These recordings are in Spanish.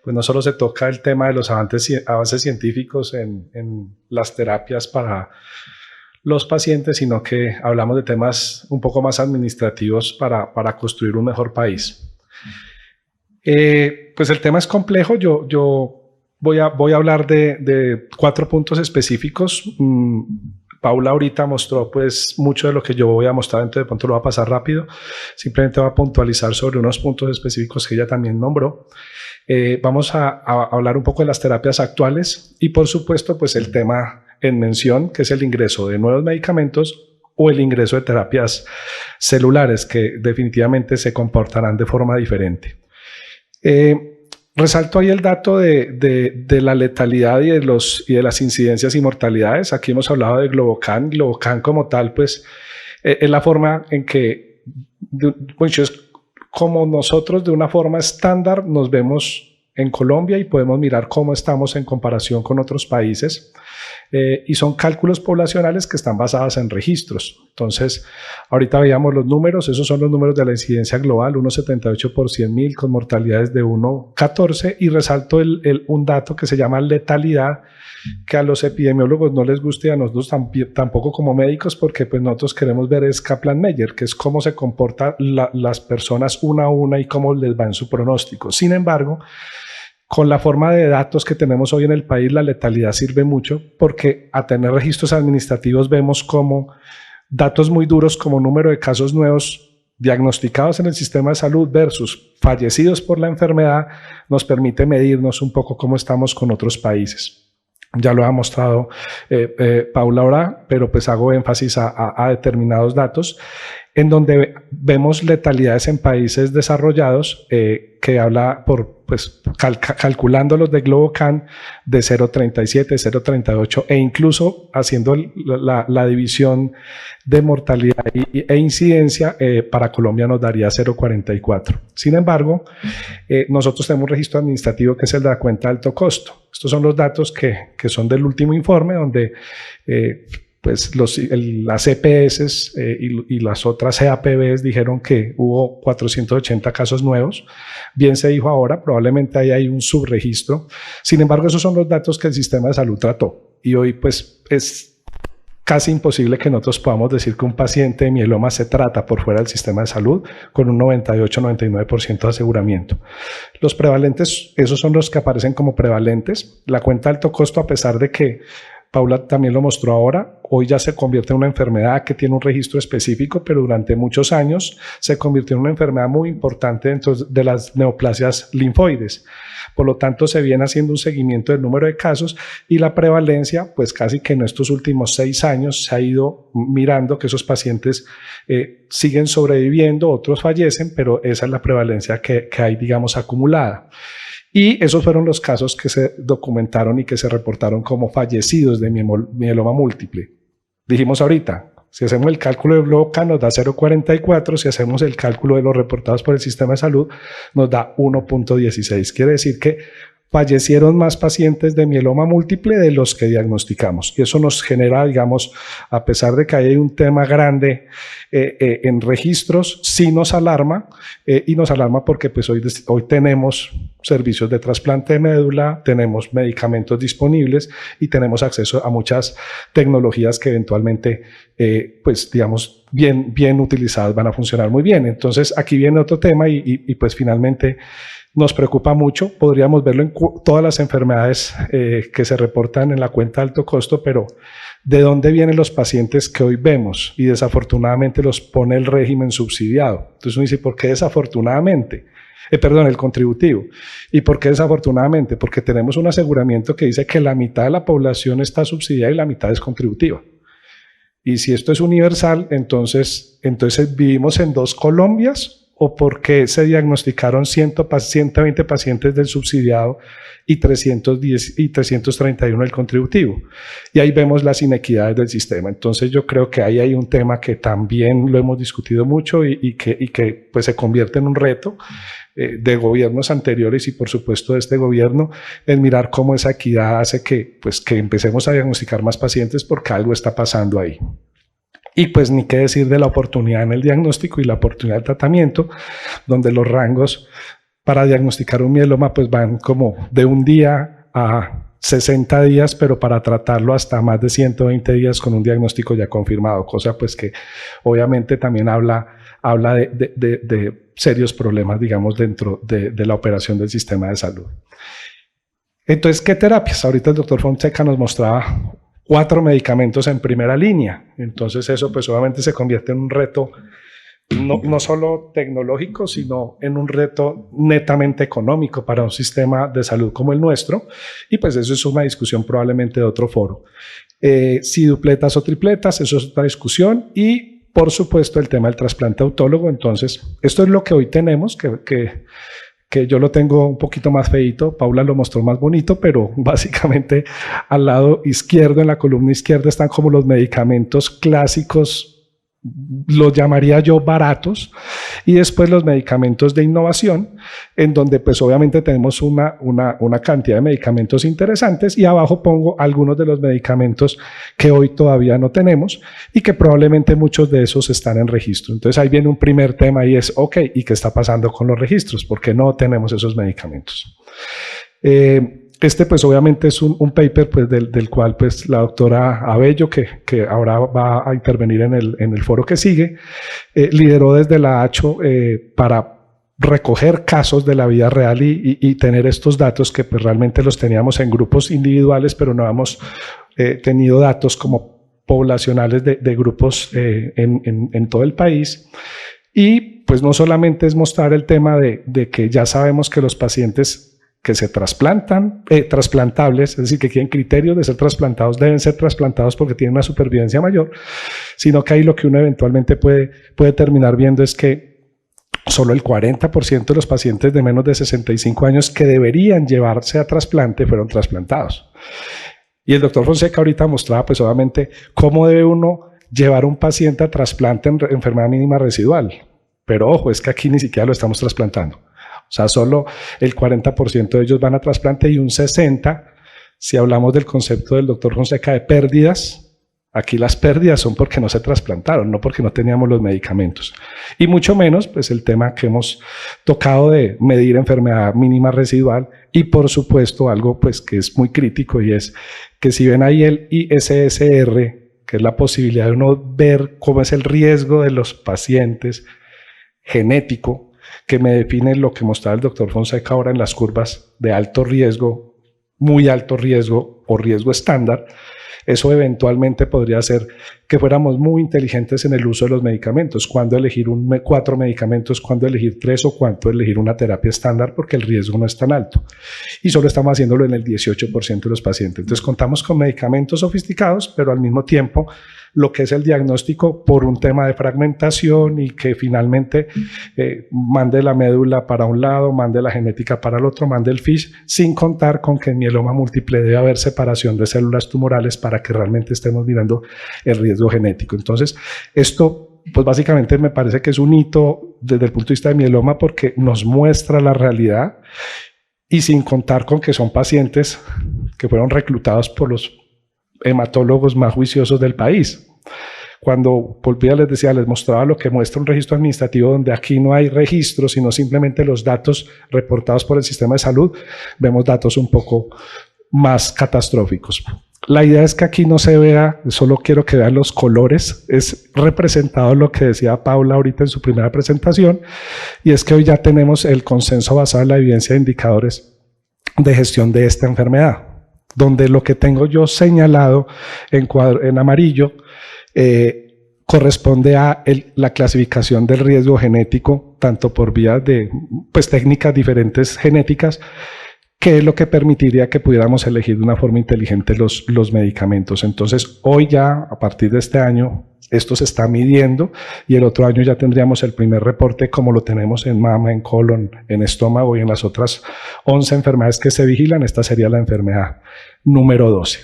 pues no solo se toca el tema de los avances científicos en las terapias para los pacientes, sino que hablamos de temas un poco más administrativos para construir un mejor país. Pues el tema es complejo. Yo voy a hablar de 4 puntos específicos. Paula ahorita mostró pues mucho de lo que yo voy a mostrar, entonces de pronto lo voy a pasar rápido. Simplemente voy a puntualizar sobre unos puntos específicos que ella también nombró. Vamos a hablar un poco de las terapias actuales y por supuesto pues el tema en mención, que es el ingreso de nuevos medicamentos o el ingreso de terapias celulares que definitivamente se comportarán de forma diferente. Resalto ahí el dato de la letalidad y de las incidencias y mortalidades. Aquí hemos hablado de Globocan. Globocan como tal, pues, es la forma en que, pues, es como nosotros de una forma estándar nos vemos en Colombia y podemos mirar cómo estamos en comparación con otros países. Y son cálculos poblacionales que están basados en registros. Entonces, ahorita veíamos los números, esos son los números de la incidencia global, 1,78 por 100.000 con mortalidades de 1,14 y resalto un dato que se llama letalidad, que a los epidemiólogos no les gusta y a nosotros tampoco como médicos, porque pues nosotros queremos ver es Kaplan-Meier, que es cómo se comportan las personas una a una y cómo les va en su pronóstico. Sin embargo, con la forma de datos que tenemos hoy en el país, la letalidad sirve mucho porque a tener registros administrativos vemos como datos muy duros como número de casos nuevos diagnosticados en el sistema de salud versus fallecidos por la enfermedad nos permite medirnos un poco cómo estamos con otros países. Ya lo ha mostrado Paula ahora, pero pues hago énfasis a determinados datos en donde vemos letalidades en países desarrollados que habla calculando los de Globocan de 0,37, 0,38 e incluso haciendo la división de mortalidad e incidencia para Colombia nos daría 0,44. Sin embargo, nosotros tenemos un registro administrativo que es el de la cuenta de alto costo. Estos son los datos que son del último informe donde pues las EPS y las otras CAPBs dijeron que hubo 480 casos nuevos. Bien se dijo ahora, probablemente ahí hay un subregistro. Sin embargo, esos son los datos que el sistema de salud trató. Y hoy pues es casi imposible que nosotros podamos decir que un paciente de mieloma se trata por fuera del sistema de salud con un 98-99% de aseguramiento. Los prevalentes, esos son los que aparecen como prevalentes. La cuenta de alto costo, a pesar de que Paula también lo mostró ahora, hoy ya se convierte en una enfermedad que tiene un registro específico, pero durante muchos años se convirtió en una enfermedad muy importante dentro de las neoplasias linfoides. Por lo tanto, se viene haciendo un seguimiento del número de casos y la prevalencia, pues casi que en estos últimos 6 años se ha ido mirando que esos pacientes siguen sobreviviendo, otros fallecen, pero esa es la prevalencia que hay, digamos, acumulada. Y esos fueron los casos que se documentaron y que se reportaron como fallecidos de mieloma múltiple. Dijimos ahorita, si hacemos el cálculo de Globocan nos da 0,44, si hacemos el cálculo de los reportados por el sistema de salud nos da 1,16. Quiere decir que fallecieron más pacientes de mieloma múltiple de los que diagnosticamos. Y eso nos genera, digamos, a pesar de que hay un tema grande en registros, sí nos alarma, y nos alarma porque pues hoy tenemos servicios de trasplante de médula, tenemos medicamentos disponibles y tenemos acceso a muchas tecnologías que eventualmente, pues digamos, bien utilizadas van a funcionar muy bien. Entonces aquí viene otro tema y pues finalmente nos preocupa mucho. Podríamos verlo en todas las enfermedades que se reportan en la cuenta de alto costo, pero ¿de dónde vienen los pacientes que hoy vemos? Y desafortunadamente los pone el régimen subsidiado. Entonces uno dice, ¿por qué desafortunadamente? El contributivo. ¿Y por qué desafortunadamente? Porque tenemos un aseguramiento que dice que la mitad de la población está subsidiada y la mitad es contributiva. Y si esto es universal, entonces vivimos en 2 Colombias. ¿O por qué se diagnosticaron 120 pacientes del subsidiado y 331 del contributivo? Y ahí vemos las inequidades del sistema. Entonces yo creo que ahí hay un tema que también lo hemos discutido mucho y que pues se convierte en un reto de gobiernos anteriores y por supuesto de este gobierno, en mirar cómo esa equidad hace que empecemos a diagnosticar más pacientes porque algo está pasando ahí. Y pues ni qué decir de la oportunidad en el diagnóstico y la oportunidad del tratamiento, donde los rangos para diagnosticar un mieloma pues van como de un día a 60 días, pero para tratarlo hasta más de 120 días con un diagnóstico ya confirmado, cosa pues que obviamente también habla de serios problemas, digamos, dentro de la operación del sistema de salud. Entonces, ¿qué terapias? Ahorita el doctor Fonseca nos mostraba 4 medicamentos en primera línea. Entonces eso pues obviamente se convierte en un reto no solo tecnológico, sino en un reto netamente económico para un sistema de salud como el nuestro. Y pues eso es una discusión probablemente de otro foro. Si dupletas o tripletas, eso es otra discusión. Y por supuesto el tema del trasplante autólogo. Entonces, esto es lo que hoy tenemos, que yo lo tengo un poquito más feito, Paula lo mostró más bonito, pero básicamente al lado izquierdo, en la columna izquierda, están como los medicamentos clásicos, los llamaría yo baratos, y después los medicamentos de innovación, en donde pues obviamente tenemos una cantidad de medicamentos interesantes, y abajo pongo algunos de los medicamentos que hoy todavía no tenemos y que probablemente muchos de esos están en registro. Entonces ahí viene un primer tema y es, ok, ¿y qué está pasando con los registros? ¿Por qué no tenemos esos medicamentos? Este pues obviamente es un paper pues del cual pues la doctora Abello, que ahora va a intervenir en el foro que sigue, lideró desde la ACHO para recoger casos de la vida real y tener estos datos que pues realmente los teníamos en grupos individuales, pero no hemos tenido datos como poblacionales de grupos en todo el país. Y pues no solamente es mostrar el tema de que ya sabemos que los pacientes que se trasplantan, trasplantables, es decir, que tienen criterios de ser trasplantados, deben ser trasplantados porque tienen una supervivencia mayor, sino que ahí lo que uno eventualmente puede terminar viendo es que solo el 40% de los pacientes de menos de 65 años que deberían llevarse a trasplante fueron trasplantados. Y el doctor Fonseca ahorita mostraba pues obviamente cómo debe uno llevar un paciente a trasplante en enfermedad mínima residual. Pero ojo, es que aquí ni siquiera lo estamos trasplantando. O sea, solo el 40% de ellos van a trasplante y un 60%, si hablamos del concepto del doctor Fonseca de pérdidas, aquí las pérdidas son porque no se trasplantaron, no porque no teníamos los medicamentos. Y mucho menos, pues el tema que hemos tocado de medir enfermedad mínima residual y por supuesto algo pues que es muy crítico y es que si ven ahí el ISSR, que es la posibilidad de uno ver cómo es el riesgo de los pacientes genético, que me define lo que mostraba el doctor Fonseca ahora en las curvas de alto riesgo, muy alto riesgo o riesgo estándar. Eso eventualmente podría hacer que fuéramos muy inteligentes en el uso de los medicamentos, cuándo elegir 4 medicamentos, cuándo elegir 3 o cuándo elegir una terapia estándar, porque el riesgo no es tan alto. Y solo estamos haciéndolo en el 18% de los pacientes. Entonces contamos con medicamentos sofisticados, pero al mismo tiempo lo que es el diagnóstico por un tema de fragmentación y que finalmente mande la médula para un lado, mande la genética para el otro, mande el FISH, sin contar con que en mieloma múltiple debe haber separación de células tumorales para que realmente estemos mirando el riesgo genético. Entonces, esto pues básicamente me parece que es un hito desde el punto de vista de mieloma porque nos muestra la realidad y sin contar con que son pacientes que fueron reclutados por los hematólogos más juiciosos del país. Cuando volvía les decía, les mostraba lo que muestra un registro administrativo donde aquí no hay registro, sino simplemente los datos reportados por el sistema de salud, vemos datos un poco más catastróficos. La idea es que aquí no se vea, solo quiero que vean los colores, es representado lo que decía Paula ahorita en su primera presentación, y es que hoy ya tenemos el consenso basado en la evidencia de indicadores de gestión de esta enfermedad, donde lo que tengo yo señalado en amarillo corresponde a la clasificación del riesgo genético, tanto por vía de pues, técnicas diferentes genéticas, que es lo que permitiría que pudiéramos elegir de una forma inteligente los medicamentos. Entonces, hoy ya, a partir de este año, esto se está midiendo y el otro año ya tendríamos el primer reporte como lo tenemos en mama, en colon, en estómago y en las otras 11 enfermedades que se vigilan. Esta sería la enfermedad número 12.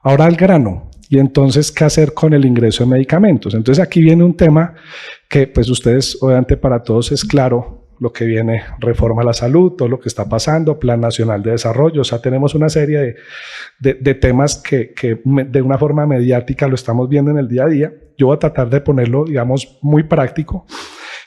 Ahora al grano. Y entonces, ¿qué hacer con el ingreso de medicamentos? Entonces, aquí viene un tema que, pues, ustedes, obviamente, para todos es claro lo que viene, reforma a la salud, todo lo que está pasando, Plan Nacional de Desarrollo. O sea, tenemos una serie de temas que de una forma mediática lo estamos viendo en el día a día. Yo voy a tratar de ponerlo, digamos, muy práctico.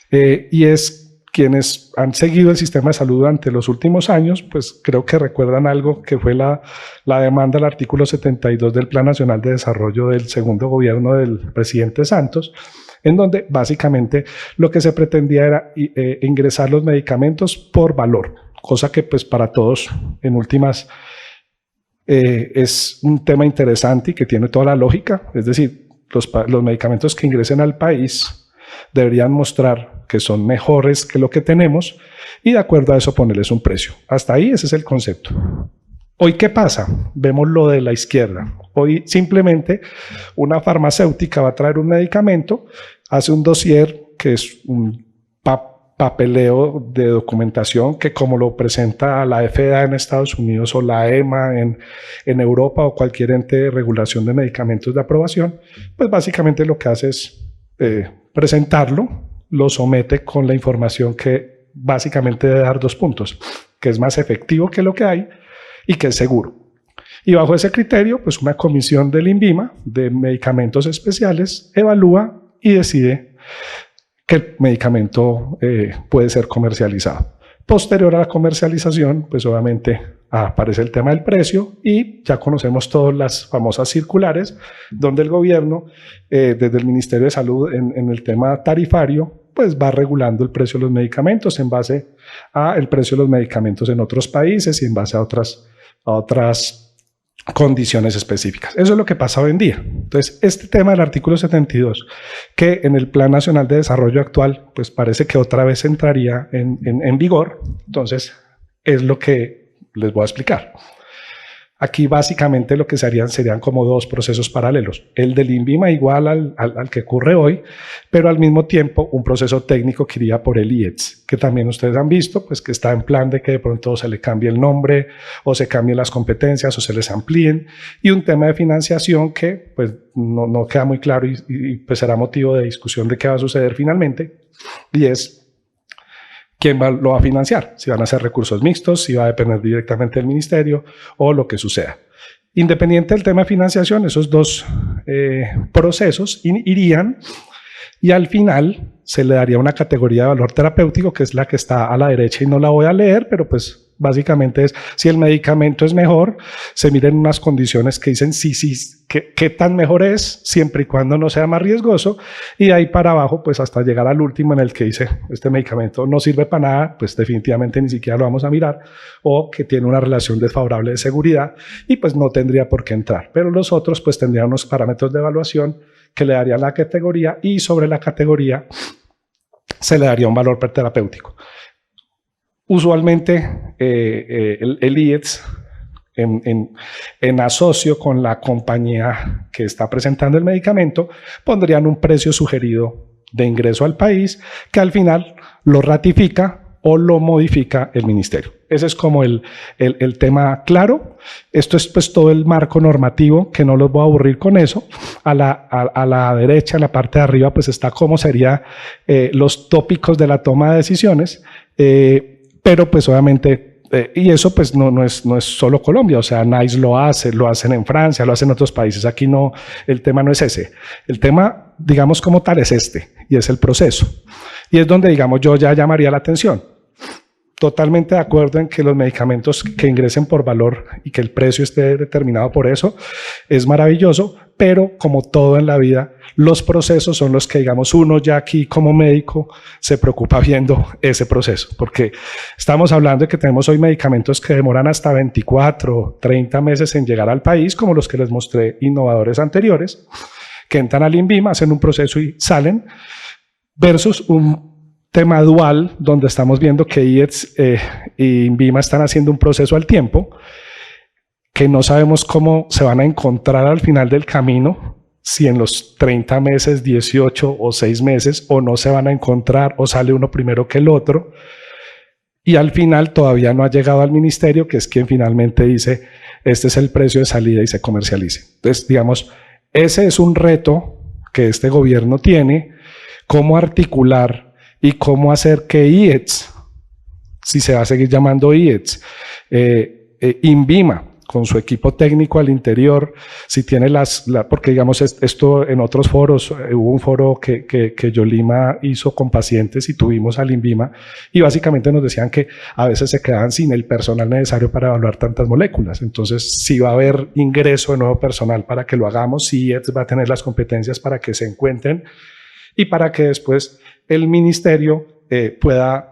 Y es quienes han seguido el sistema de salud durante los últimos años, pues creo que recuerdan algo que fue la demanda del artículo 72 del Plan Nacional de Desarrollo del segundo gobierno del presidente Santos, en donde básicamente lo que se pretendía era ingresar los medicamentos por valor, cosa que pues para todos en últimas es un tema interesante y que tiene toda la lógica, es decir, los medicamentos que ingresen al país deberían mostrar que son mejores que lo que tenemos y de acuerdo a eso ponerles un precio. Hasta ahí ese es el concepto. Hoy, ¿qué pasa? Vemos lo de la izquierda. Hoy simplemente una farmacéutica va a traer un medicamento, hace un dossier que es un papeleo de documentación que como lo presenta la FDA en Estados Unidos o la EMA en Europa o cualquier ente de regulación de medicamentos de aprobación, pues básicamente lo que hace es presentarlo, lo somete con la información que básicamente debe dar 2 puntos, que es más efectivo que lo que hay y que es seguro. Y bajo ese criterio, pues una comisión del INVIMA de medicamentos especiales evalúa y decide que el medicamento puede ser comercializado. Posterior a la comercialización, pues obviamente aparece el tema del precio y ya conocemos todas las famosas circulares donde el gobierno, desde el Ministerio de Salud en el tema tarifario, pues va regulando el precio de los medicamentos en base al precio de los medicamentos en otros países y en base a otras condiciones específicas. Eso es lo que pasa hoy en día. Entonces, este tema del artículo 72, que en el Plan Nacional de Desarrollo actual, pues parece que otra vez entraría en vigor. Entonces, es lo que les voy a explicar. Aquí básicamente lo que se harían serían como 2 procesos paralelos. El del INVIMA igual al que ocurre hoy, pero al mismo tiempo un proceso técnico que iría por el IETS, que también ustedes han visto, pues que está en plan de que de pronto se le cambie el nombre o se cambien las competencias o se les amplíen, y un tema de financiación que pues no queda muy claro y pues será motivo de discusión de qué va a suceder finalmente, y es ¿quién lo va a financiar? Si van a ser recursos mixtos, si va a depender directamente del ministerio o lo que suceda. Independiente del tema de financiación, esos 2 procesos irían y al final se le daría una categoría de valor terapéutico que es la que está a la derecha y no la voy a leer, pero pues básicamente es si el medicamento es mejor, se miren unas condiciones que dicen qué tan mejor es siempre y cuando no sea más riesgoso, y de ahí para abajo pues hasta llegar al último en el que dice este medicamento no sirve para nada, pues definitivamente ni siquiera lo vamos a mirar, o que tiene una relación desfavorable de seguridad y pues no tendría por qué entrar, pero los otros pues tendrían unos parámetros de evaluación que le darían la categoría y sobre la categoría se le daría un valor terapéutico. Usualmente el IETS en asocio con la compañía que está presentando el medicamento pondrían un precio sugerido de ingreso al país que al final lo ratifica o lo modifica el ministerio. Ese es como el tema claro. Esto es pues todo el marco normativo, que no los voy a aburrir con eso. A la derecha, en la parte de arriba, pues está cómo serían los tópicos de la toma de decisiones, pero pues obviamente, y eso pues no es solo Colombia, o sea, NICE lo hacen en Francia, lo hacen en otros países. Aquí no, el tema no es ese. El tema, digamos como tal, es este, y es el proceso. Y es donde, digamos, yo ya llamaría la atención. Totalmente de acuerdo en que los medicamentos que ingresen por valor y que el precio esté determinado por eso es maravilloso, pero como todo en la vida, los procesos son los que, digamos, uno ya aquí como médico se preocupa viendo ese proceso, porque estamos hablando de que tenemos hoy medicamentos que demoran hasta 24, 30 meses en llegar al país, como los que les mostré innovadores anteriores, que entran al INVIMA, hacen un proceso y salen, versus un tema dual, donde estamos viendo que IETS y INVIMA están haciendo un proceso al tiempo, que no sabemos cómo se van a encontrar al final del camino, si en los 30 meses, 18 o 6 meses, o no se van a encontrar, o sale uno primero que el otro, y al final todavía no ha llegado al ministerio, que es quien finalmente dice, este es el precio de salida y se comercialice. Entonces, digamos, ese es un reto que este gobierno tiene, cómo articular y cómo hacer que IETS, si se va a seguir llamando IETS, INVIMA con su equipo técnico al interior, si tiene porque digamos esto en otros foros, hubo un foro que Yolima hizo con pacientes y tuvimos al INVIMA y básicamente nos decían que a veces se quedaban sin el personal necesario para evaluar tantas moléculas. Entonces, si va a haber ingreso de nuevo personal para que lo hagamos, si va a tener las competencias para que se encuentren y para que después el ministerio pueda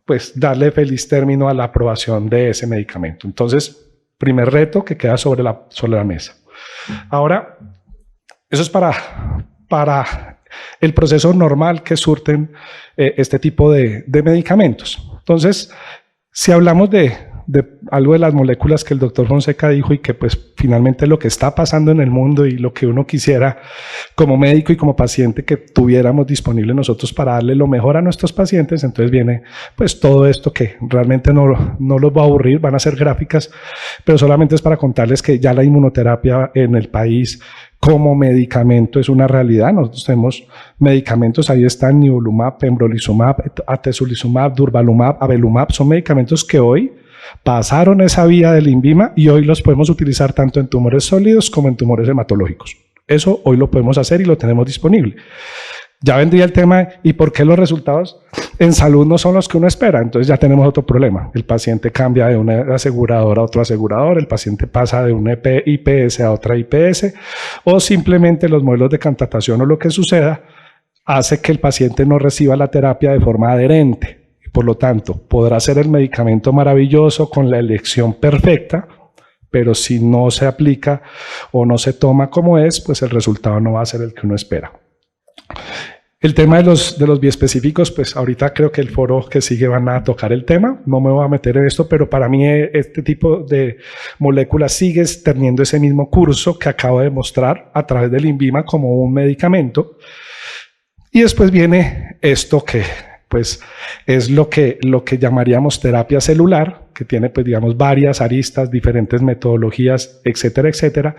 pues darle feliz término a la aprobación de ese medicamento. Entonces, primer reto que queda sobre la mesa. Ahora, eso es para el proceso normal que surten este tipo de medicamentos. Entonces, si hablamos de algo de las moléculas que el doctor Fonseca dijo y que pues finalmente lo que está pasando en el mundo y lo que uno quisiera como médico y como paciente que tuviéramos disponible nosotros para darle lo mejor a nuestros pacientes, entonces viene pues todo esto que realmente no los va a aburrir, van a ser gráficas, pero solamente es para contarles que ya la inmunoterapia en el país como medicamento es una realidad. Nosotros tenemos medicamentos, ahí están nivolumab, pembrolizumab, atezolizumab, durvalumab, avelumab, son medicamentos que hoy pasaron esa vía del INVIMA y hoy los podemos utilizar tanto en tumores sólidos como en tumores hematológicos. Eso hoy lo podemos hacer y lo tenemos disponible. Ya vendría el tema, ¿y por qué los resultados en salud no son los que uno espera? Entonces ya tenemos otro problema. El paciente cambia de una aseguradora a otro asegurador, el paciente pasa de una IPS a otra IPS, o simplemente los modelos de contratación o lo que suceda hace que el paciente no reciba la terapia de forma adherente. Por lo tanto, podrá ser el medicamento maravilloso con la elección perfecta, pero si no se aplica o no se toma como es, pues el resultado no va a ser el que uno espera. El tema de los biespecíficos, pues ahorita creo que el foro que sigue van a tocar el tema, no me voy a meter en esto, pero para mí este tipo de moléculas sigue teniendo ese mismo curso que acabo de mostrar a través del INVIMA como un medicamento. Y después viene esto que pues es lo que llamaríamos terapia celular, que tiene pues digamos varias aristas, diferentes metodologías, etcétera, etcétera.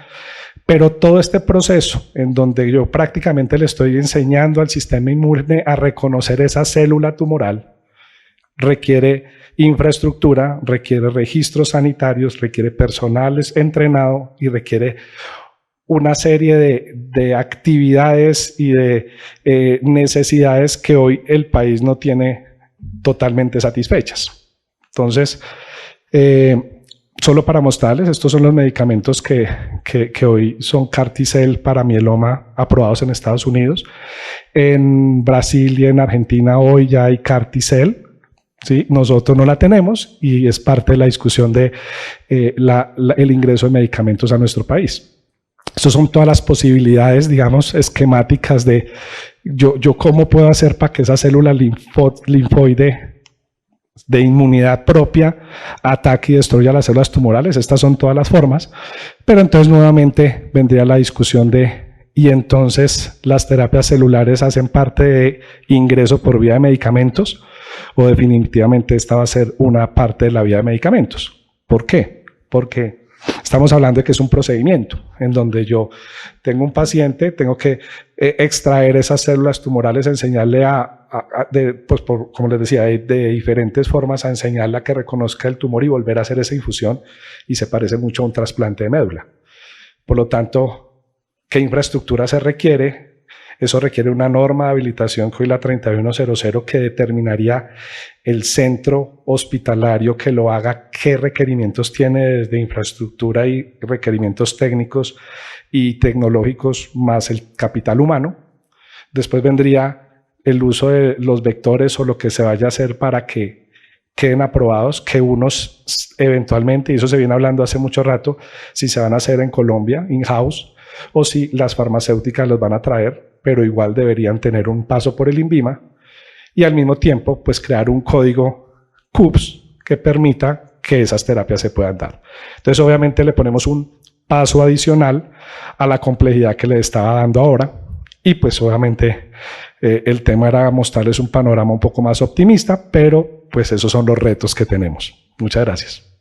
Pero todo este proceso en donde yo prácticamente le estoy enseñando al sistema inmune a reconocer esa célula tumoral, requiere infraestructura, requiere registros sanitarios, requiere personal entrenado y requiere una serie de actividades y de necesidades que hoy el país no tiene totalmente satisfechas. Entonces, solo para mostrarles, estos son los medicamentos que hoy son Carticel para mieloma aprobados en Estados Unidos. En Brasil y en Argentina hoy ya hay Carticel. ¿Sí? Nosotros no la tenemos y es parte de la discusión de el ingreso de medicamentos a nuestro país. Estas son todas las posibilidades, digamos, esquemáticas de yo cómo puedo hacer para que esa célula linfoide de inmunidad propia ataque y destruya las células tumorales. Estas son todas las formas, pero entonces nuevamente vendría la discusión y entonces las terapias celulares hacen parte de ingreso por vía de medicamentos o definitivamente esta va a ser una parte de la vía de medicamentos. ¿Por qué? Porque estamos hablando de que es un procedimiento en donde yo tengo un paciente, tengo que extraer esas células tumorales, enseñarle pues como les decía, de diferentes formas a enseñarle a que reconozca el tumor y volver a hacer esa infusión y se parece mucho a un trasplante de médula. Por lo tanto, ¿qué infraestructura se requiere? Eso requiere una norma de habilitación que hoy la 3100 que determinaría el centro hospitalario que lo haga, qué requerimientos tiene desde infraestructura y requerimientos técnicos y tecnológicos más el capital humano. Después vendría el uso de los vectores o lo que se vaya a hacer para que queden aprobados, que unos eventualmente, y eso se viene hablando hace mucho rato, si se van a hacer en Colombia, in-house, o si las farmacéuticas los van a traer, pero igual deberían tener un paso por el INVIMA y al mismo tiempo pues crear un código CUPS que permita que esas terapias se puedan dar. Entonces obviamente le ponemos un paso adicional a la complejidad que le estaba dando ahora y pues obviamente el tema era mostrarles un panorama un poco más optimista, pero pues esos son los retos que tenemos. Muchas gracias.